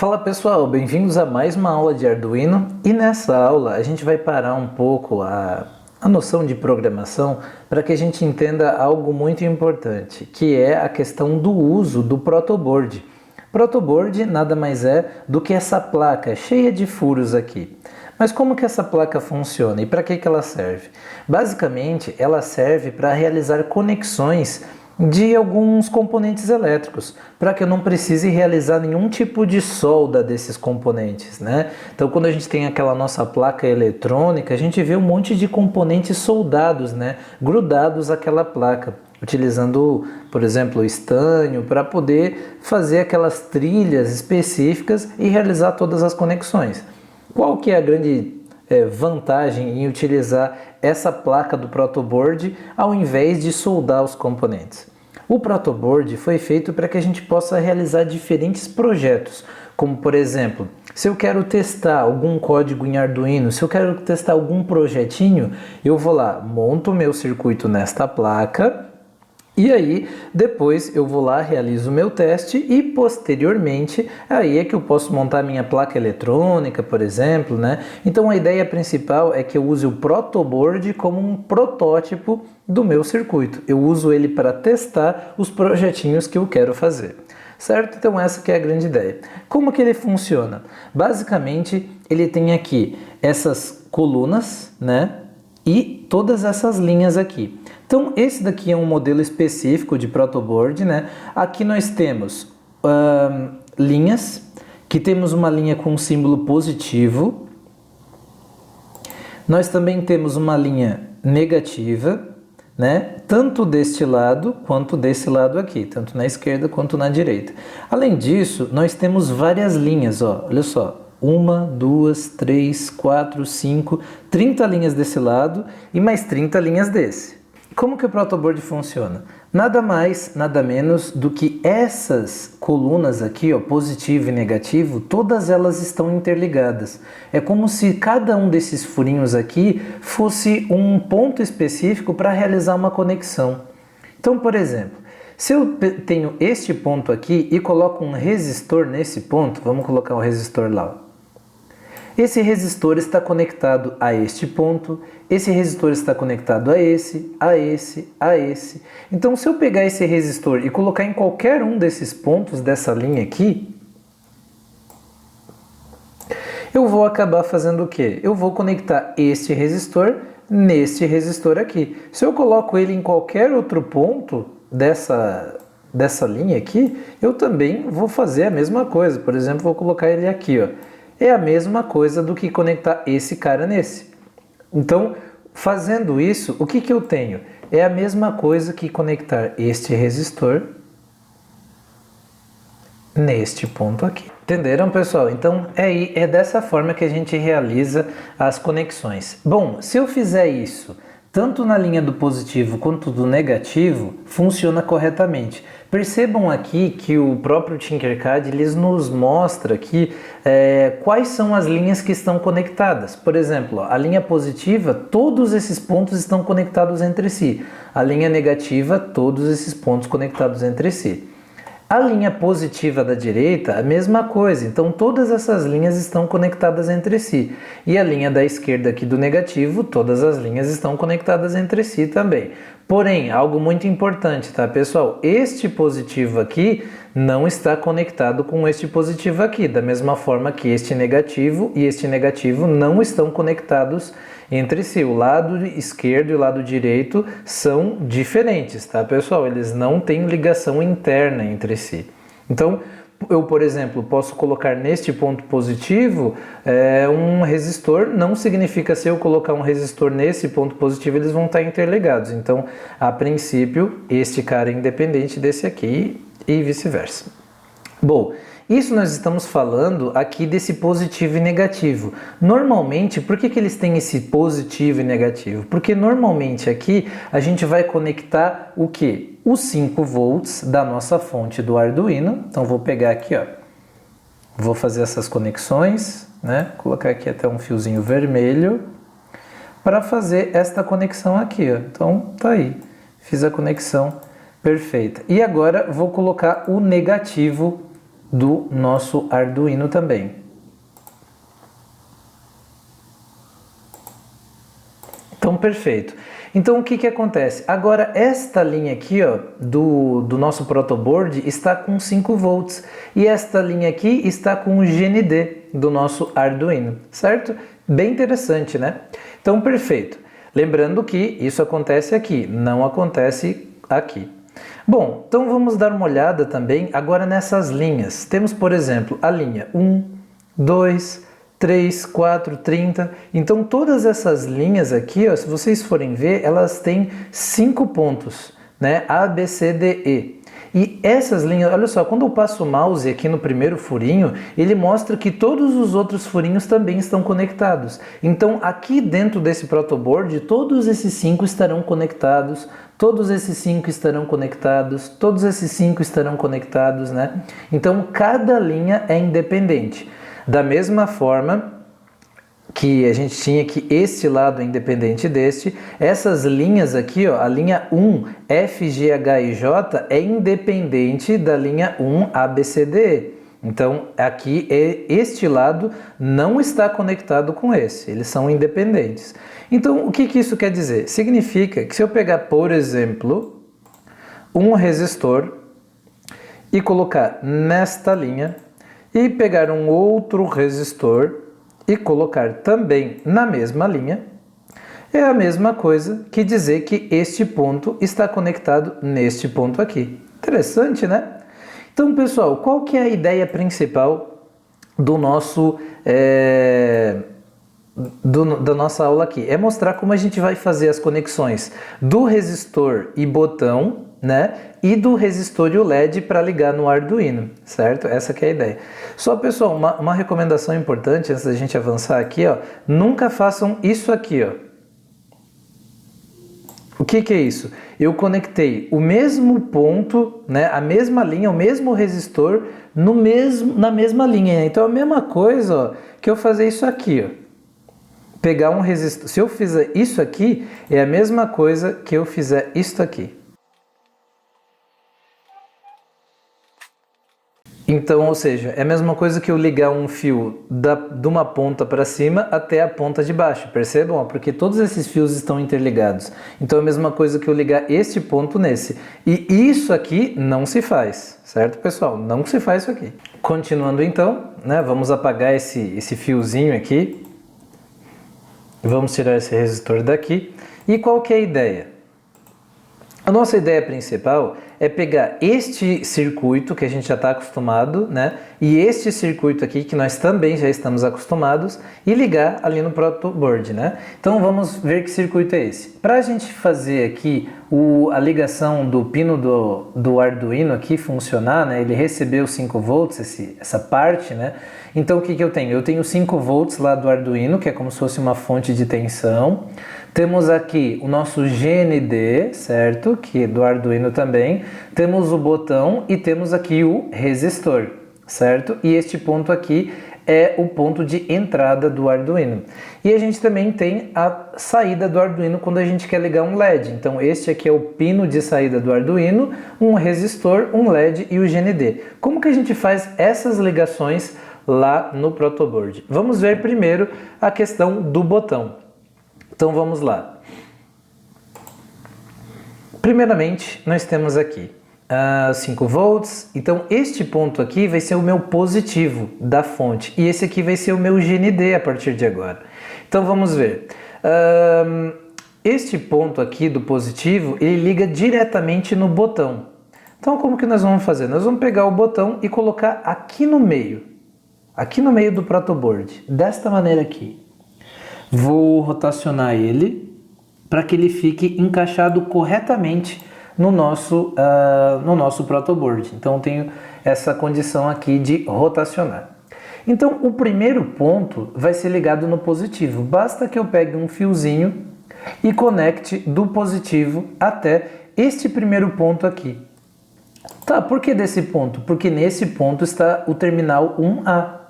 Fala pessoal, bem-vindos a mais uma aula de Arduino e nessa aula a gente vai parar um pouco a noção de programação para que a gente entenda algo muito importante, que é a questão do uso do protoboard. Protoboard nada mais é do que essa placa cheia de furos aqui. Mas como que essa placa funciona e para que ela serve? Basicamente, ela serve para realizar conexões de alguns componentes elétricos, para que eu não precise realizar nenhum tipo de solda desses componentes, né? Então, quando a gente tem aquela nossa placa eletrônica, a gente vê um monte de componentes soldados, né? Grudados àquela placa, utilizando, por exemplo, estanho para poder fazer aquelas trilhas específicas e realizar todas as conexões. Qual que é a grande vantagem em utilizar essa placa do protoboard ao invés de soldar os componentes? O protoboard foi feito para que a gente possa realizar diferentes projetos, como por exemplo, se eu quero testar algum código em Arduino, se eu quero testar algum projetinho, eu vou lá, monto o meu circuito nesta placa, e aí, depois eu vou lá, realizo o meu teste e posteriormente aí é que eu posso montar minha placa eletrônica, por exemplo, né? Então a ideia principal é que eu use o protoboard como um protótipo do meu circuito. Eu uso ele para testar os projetinhos que eu quero fazer. Certo? Então essa que é a grande ideia. Como que ele funciona? Basicamente, ele tem aqui essas colunas, né? E todas essas linhas aqui. Então, esse daqui é um modelo específico de protoboard, né? Aqui nós temos linhas, que temos uma linha com um símbolo positivo. Nós também temos uma linha negativa, né? Tanto deste lado quanto desse lado aqui, tanto na esquerda quanto na direita. Além disso, nós temos várias linhas, ó, olha só. 1, 2, 3, 4, 5, 30 linhas desse lado e mais 30 linhas desse. Como que o protoboard funciona? Nada mais, nada menos do que essas colunas aqui, ó, positivo e negativo, todas elas estão interligadas. É como se cada um desses furinhos aqui fosse um ponto específico para realizar uma conexão. Então, por exemplo, se eu tenho este ponto aqui e coloco um resistor nesse ponto, vamos colocar um resistor lá. Esse resistor está conectado a este ponto, esse resistor está conectado a esse, a esse, a esse. Então, se eu pegar esse resistor e colocar em qualquer um desses pontos dessa linha aqui, eu vou acabar fazendo o quê? Eu vou conectar este resistor neste resistor aqui. Se eu coloco ele em qualquer outro ponto dessa linha aqui, eu também vou fazer a mesma coisa. Por exemplo, vou colocar ele aqui, ó. É a mesma coisa do que conectar esse cara nesse. Então, fazendo isso, o que eu tenho? É a mesma coisa que conectar este resistor neste ponto aqui. Entenderam, pessoal? Então, é dessa forma que a gente realiza as conexões. Bom, se eu fizer isso tanto na linha do positivo quanto do negativo, funciona corretamente. Percebam aqui que o próprio Tinkercad nos mostra aqui quais são as linhas que estão conectadas. Por exemplo, ó, a linha positiva, todos esses pontos estão conectados entre si. A linha negativa, todos esses pontos conectados entre si. A linha positiva da direita, a mesma coisa, então todas essas linhas estão conectadas entre si. E a linha da esquerda aqui do negativo, todas as linhas estão conectadas entre si também. Porém, algo muito importante, tá, pessoal? Este positivo aqui não está conectado com este positivo aqui, da mesma forma que este negativo e este negativo não estão conectados entre si. O lado esquerdo e o lado direito são diferentes, tá, pessoal? Eles não têm ligação interna entre si. Então, eu, por exemplo, posso colocar neste ponto positivo um resistor, não significa se eu colocar um resistor nesse ponto positivo, eles vão estar interligados. Então, a princípio, este cara é independente desse aqui e vice-versa. Bom, isso nós estamos falando aqui desse positivo e negativo. Normalmente, por que eles têm esse positivo e negativo? Porque normalmente aqui a gente vai conectar o quê? Os 5 volts da nossa fonte do Arduino. Então vou pegar aqui, ó. Vou fazer essas conexões, né? Colocar aqui até um fiozinho vermelho para fazer esta conexão aqui, ó. Então tá aí. Fiz a conexão perfeita. E agora vou colocar o negativo do nosso Arduino também. Então, perfeito. Então, o que que acontece? Agora, esta linha aqui, ó, do nosso protoboard está com 5 volts e esta linha aqui está com o GND do nosso Arduino, certo? Bem interessante, né? Então, perfeito. Lembrando que isso acontece aqui, não acontece aqui. Bom, então vamos dar uma olhada também agora nessas linhas. Temos, por exemplo, a linha 1, 2, 3, 4, 30. Então, todas essas linhas aqui, ó, se vocês forem ver, elas têm 5 pontos, né? A, B, C, D, E. E essas linhas, olha só, quando eu passo o mouse aqui no primeiro furinho, ele mostra que todos os outros furinhos também estão conectados. Então, aqui dentro desse protoboard, todos esses 5 estarão conectados, todos esses 5 estarão conectados, todos esses 5 estarão conectados, né? Então, cada linha é independente. Da mesma forma que a gente tinha que este lado é independente deste, essas linhas aqui, ó, a linha 1, F, G, H e J é independente da linha 1, A, B, C, D, E. Então, aqui este lado não está conectado com esse, eles são independentes. Então, o que que isso quer dizer? Significa que se eu pegar, por exemplo, um resistor e colocar nesta linha, e pegar um outro resistor e colocar também na mesma linha, é a mesma coisa que dizer que este ponto está conectado neste ponto aqui. Interessante, né? Então, pessoal, qual que é a ideia principal do nosso, da nossa aula aqui? É mostrar como a gente vai fazer as conexões do resistor e botão, né? E do resistor e o LED para ligar no Arduino, certo? Essa que é a ideia. Só, pessoal, uma recomendação importante antes da gente avançar aqui, ó, nunca façam isso aqui, ó. O que que é isso? Eu conectei o mesmo ponto, né, a mesma linha, o mesmo resistor na mesma linha. Então, a mesma coisa, ó, que eu fazer isso aqui, ó. Pegar um resistor. Se eu fizer isso aqui, é a mesma coisa que eu fizer isso aqui. Então, ou seja, é a mesma coisa que eu ligar um fio de uma ponta para cima até a ponta de baixo, percebam? Ó, porque todos esses fios estão interligados. Então é a mesma coisa que eu ligar este ponto nesse. E isso aqui não se faz, certo, pessoal? Não se faz isso aqui. Continuando então, né, vamos apagar esse fiozinho aqui. Vamos tirar esse resistor daqui. E qual que é a ideia? A nossa ideia principal é pegar este circuito que a gente já está acostumado, né? E este circuito aqui que nós também já estamos acostumados e ligar ali no protoboard, né? Então vamos ver que circuito é esse. Para a gente fazer aqui a ligação do pino do Arduino aqui funcionar, né? Ele recebeu 5 volts, essa parte, né? Então o que que eu tenho? Eu tenho 5 volts lá do Arduino, que é como se fosse uma fonte de tensão. Temos aqui o nosso GND, certo? Que é do Arduino também. Temos o botão e temos aqui o resistor, certo? E este ponto aqui é o ponto de entrada do Arduino. E a gente também tem a saída do Arduino quando a gente quer ligar um LED. Então este aqui é o pino de saída do Arduino, um resistor, um LED e o GND. Como que a gente faz essas ligações lá no protoboard? Vamos ver primeiro a questão do botão. Então vamos lá. Primeiramente, nós temos aqui 5 volts, então este ponto aqui vai ser o meu positivo da fonte e esse aqui vai ser o meu GND a partir de agora. Então vamos ver. Este ponto aqui do positivo, ele liga diretamente no botão. Então como que nós vamos fazer? Nós vamos pegar o botão e colocar aqui no meio do protoboard, desta maneira aqui. Vou rotacionar ele para que ele fique encaixado corretamente no nosso protoboard. Então, eu tenho essa condição aqui de rotacionar. Então, o primeiro ponto vai ser ligado no positivo. Basta que eu pegue um fiozinho e conecte do positivo até este primeiro ponto aqui. Tá, por que desse ponto? Porque nesse ponto está o terminal 1A.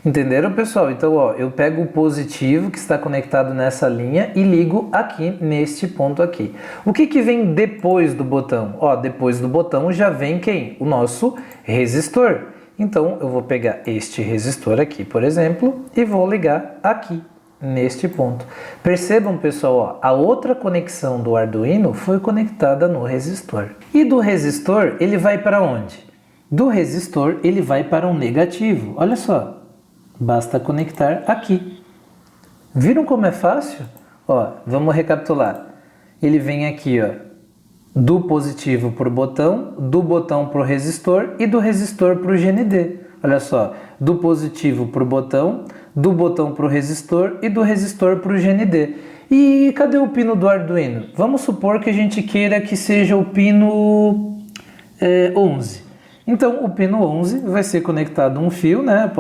Entenderam, pessoal? Então, ó, eu pego o positivo que está conectado nessa linha e ligo aqui neste ponto aqui. O que que vem depois do botão? Ó, depois do botão já vem quem? O nosso resistor. Então eu vou pegar este resistor aqui, por exemplo, e vou ligar aqui, neste ponto. Percebam, pessoal, ó, a outra conexão do Arduino foi conectada no resistor. E do resistor ele vai para onde? Do resistor ele vai para um negativo. Olha só, basta conectar aqui. Viram como é fácil? Ó, vamos recapitular. Ele vem aqui, ó, do positivo para o botão, do botão para o resistor e do resistor para o GND. Olha só, do positivo para o botão, do botão para o resistor e do resistor para o GND. E cadê o pino do Arduino? Vamos supor que a gente queira que seja o pino 11. Então, o pino 11 vai ser conectado a um fio, né?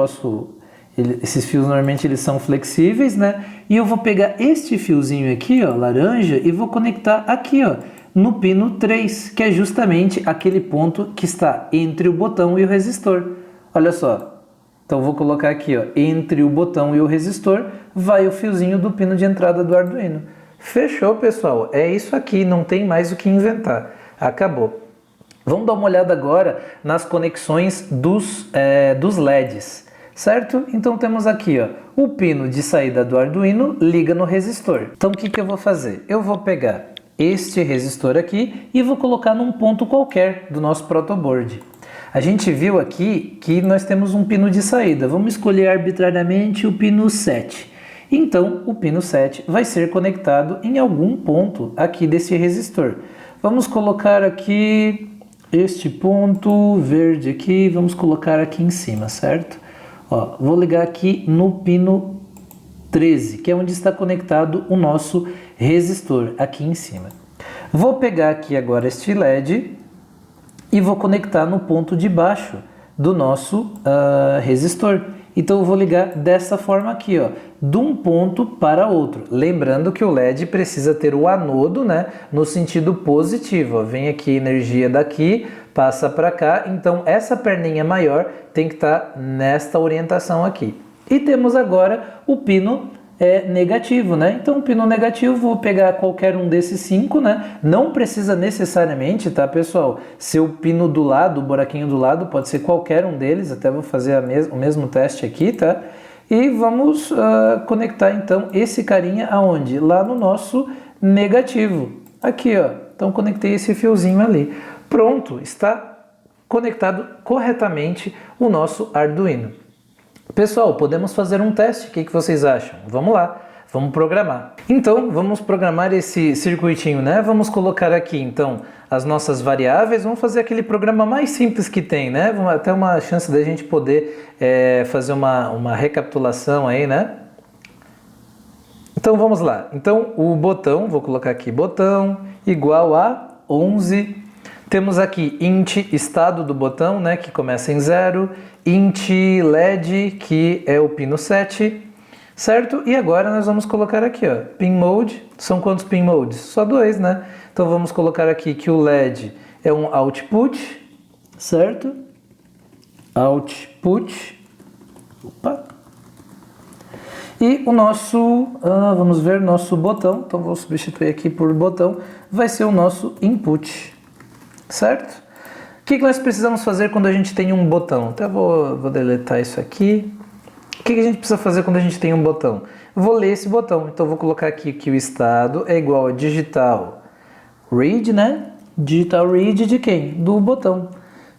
Esses fios normalmente eles são flexíveis, né? E eu vou pegar este fiozinho aqui, ó, laranja, e vou conectar aqui, ó, no pino 3, que é justamente aquele ponto que está entre o botão e o resistor. Olha só. Então eu vou colocar aqui, ó, entre o botão e o resistor, vai o fiozinho do pino de entrada do Arduino. Fechou, pessoal? É isso aqui, não tem mais o que inventar. Acabou. Vamos dar uma olhada agora nas conexões dos LEDs. Certo? Então temos aqui, ó, o pino de saída do Arduino liga no resistor. Então o que eu vou fazer? Eu vou pegar este resistor aqui e vou colocar num ponto qualquer do nosso protoboard. A gente viu aqui que nós temos um pino de saída. Vamos escolher arbitrariamente o pino 7. Então o pino 7 vai ser conectado em algum ponto aqui desse resistor. Vamos colocar aqui este ponto verde aqui, vamos colocar aqui em cima, certo? Ó, vou ligar aqui no pino 13, que é onde está conectado o nosso resistor, aqui em cima. Vou pegar aqui agora este LED e vou conectar no ponto de baixo do nosso resistor. Então eu vou ligar dessa forma aqui, ó, de um ponto para outro. Lembrando que o LED precisa ter o anodo, né, no sentido positivo. Ó. Vem aqui energia daqui, passa para cá, então essa perninha maior tem que estar nesta orientação aqui. E temos agora o pino negativo, né? Então o pino negativo, vou pegar qualquer um desses 5, né? Não precisa necessariamente, tá, pessoal? Ser o pino do lado, o buraquinho do lado, pode ser qualquer um deles, até vou fazer o mesmo teste aqui, tá? E vamos conectar então esse carinha aonde? Lá no nosso negativo. Aqui, ó. Então conectei esse fiozinho ali. Pronto, está conectado corretamente o nosso Arduino. Pessoal, podemos fazer um teste, o que vocês acham? Vamos lá, vamos programar. Então, vamos programar esse circuitinho, né? Vamos colocar aqui, então, as nossas variáveis, vamos fazer aquele programa mais simples que tem, né? Vamos até uma chance da gente poder fazer uma recapitulação aí, né? Então, vamos lá. Então, o botão, vou colocar aqui, botão, igual a 11. Temos aqui int estado do botão, né, que começa em 0, int LED, que é o pino 7, certo? E agora nós vamos colocar aqui, ó, pin mode. São quantos pin modes? Só 2, né? Então vamos colocar aqui que o LED é um output, certo? Output. Opa. E o nosso, vamos ver, nosso botão, então vou substituir aqui por botão, vai ser o nosso input. Certo? O que nós precisamos fazer quando a gente tem um botão? Até vou deletar isso aqui. O que a gente precisa fazer quando a gente tem um botão? Eu vou ler esse botão. Então, vou colocar aqui que o estado é igual a digital read, né? Digital read de quem? Do botão.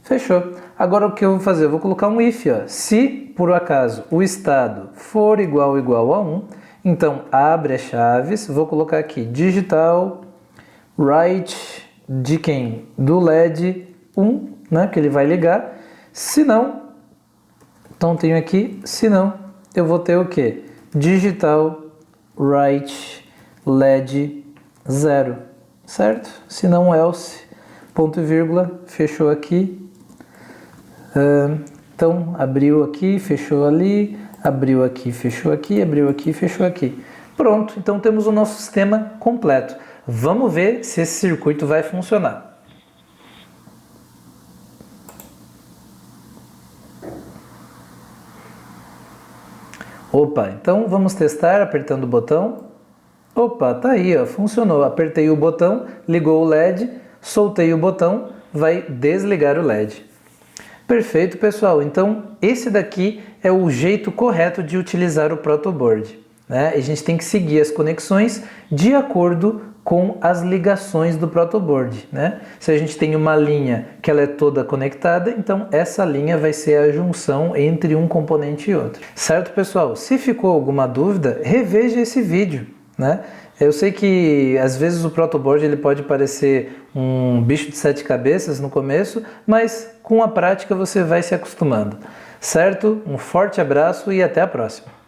Fechou. Agora, o que eu vou fazer? Eu vou colocar um if. Ó. Se, por acaso, o estado for igual a 1, então, abre as chaves. Vou colocar aqui digital write de quem? Do LED 1, né, que ele vai ligar. Se não, então tenho aqui, se não, eu vou ter o que? Digital write LED 0, certo? Se não, else, ponto e vírgula, fechou aqui. Então, abriu aqui, fechou ali, abriu aqui, fechou aqui, abriu aqui, fechou aqui. Pronto, então temos o nosso sistema completo. Vamos ver se esse circuito vai funcionar. Opa, então vamos testar apertando o botão. Opa, tá aí, ó, funcionou. Apertei o botão, ligou o LED, soltei o botão, vai desligar o LED. Perfeito, pessoal. Então, esse daqui é o jeito correto de utilizar o protoboard, né? A gente tem que seguir as conexões de acordo com as ligações do protoboard, né? Se a gente tem uma linha que ela é toda conectada, então essa linha vai ser a junção entre um componente e outro. Certo, pessoal? Se ficou alguma dúvida, reveja esse vídeo, né? Eu sei que às vezes o protoboard ele pode parecer um bicho de 7 cabeças no começo, mas com a prática você vai se acostumando. Certo? Um forte abraço e até a próxima!